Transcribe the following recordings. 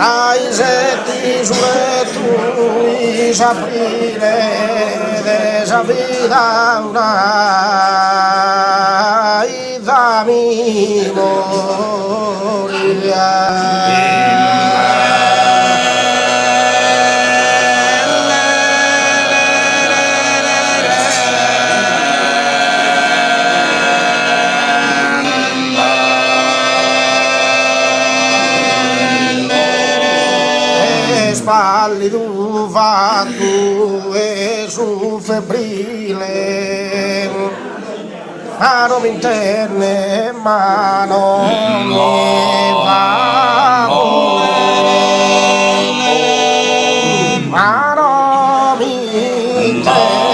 ai senti sulle tue sapere desa vida una da mi pallido fatto e su febbrile mano interne mano mi va mano mi interne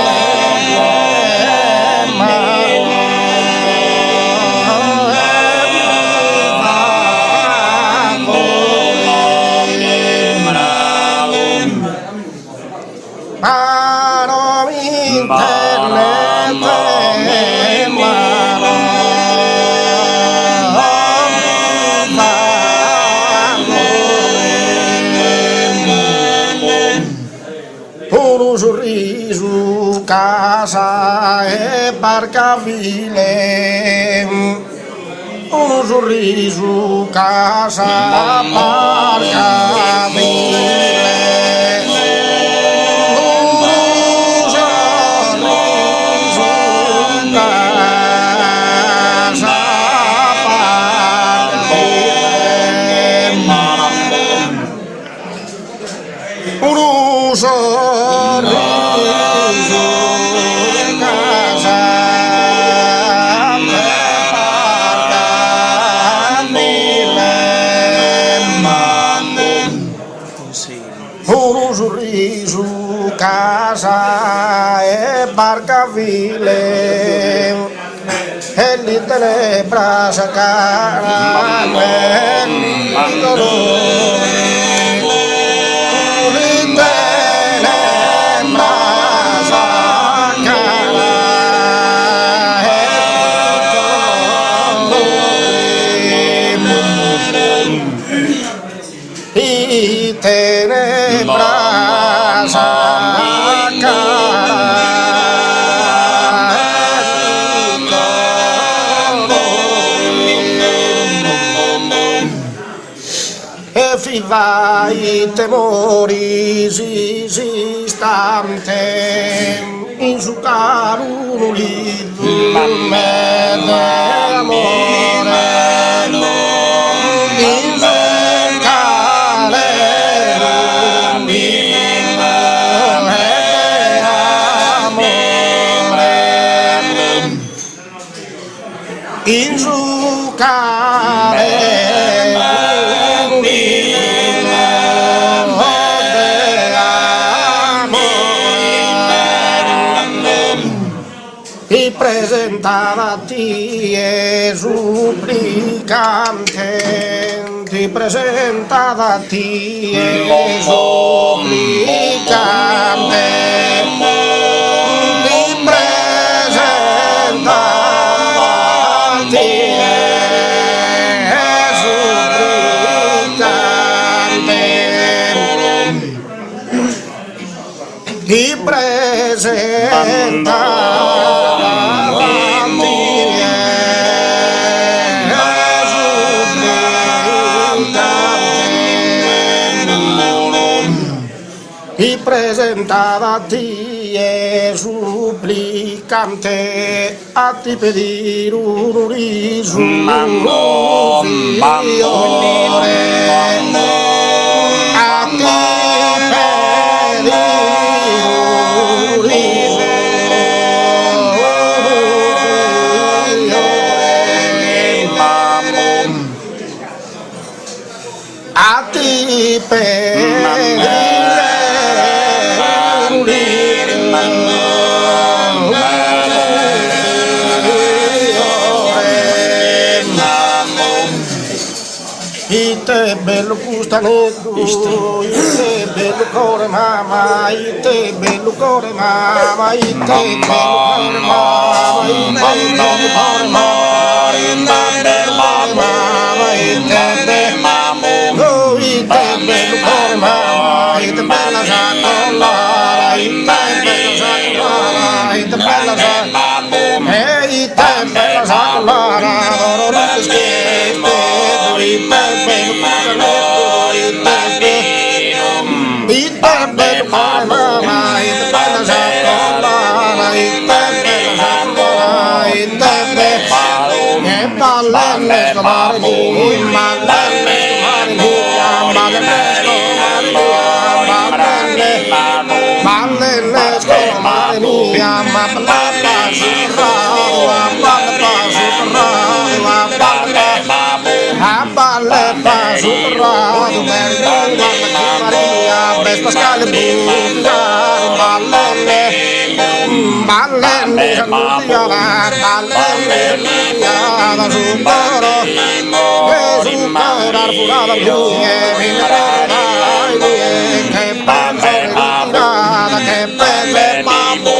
sorriso, casa e barca vile. Un sorriso, casa, barca vile. Casa e barca vile e lì te le braccia caramelle vai temori istante in su caro lido d'amore in cercare amore in su care presentava a ti e supplicante, ti presentava a ti e supplicante, ti presentava a ti e supplicante, ti presentava presentava a ti e supplicante a ti pedire un riso a ti pedire un riso a ti pedire ite bello custanetto, ite bello cuore mamma, ite bello cuore mamma, ite bello cuore mamma, ite bello cuore mamma, ite bello cuore mamma, ite bello bello cuore mamma, ite bella saccolara, ite bella saccolara, ite bella saccolara, ite bella saccolara, oro rotte schiette, ite bello cuore, ite bello cuore mamma, ite bella saccolara, ite bella saccolara, ite bella e ballelle scomare di, ballelle scomare di, ballelle scomare di, ballelle scomare di, ma ballata surrava, ballata surrava, ballata surrava, Maria, besta scale buttare, ballelle, ballelle salutiana, ballelle salutiana, supero, e supero, furata buie, che penso ritirata, che belle babbo.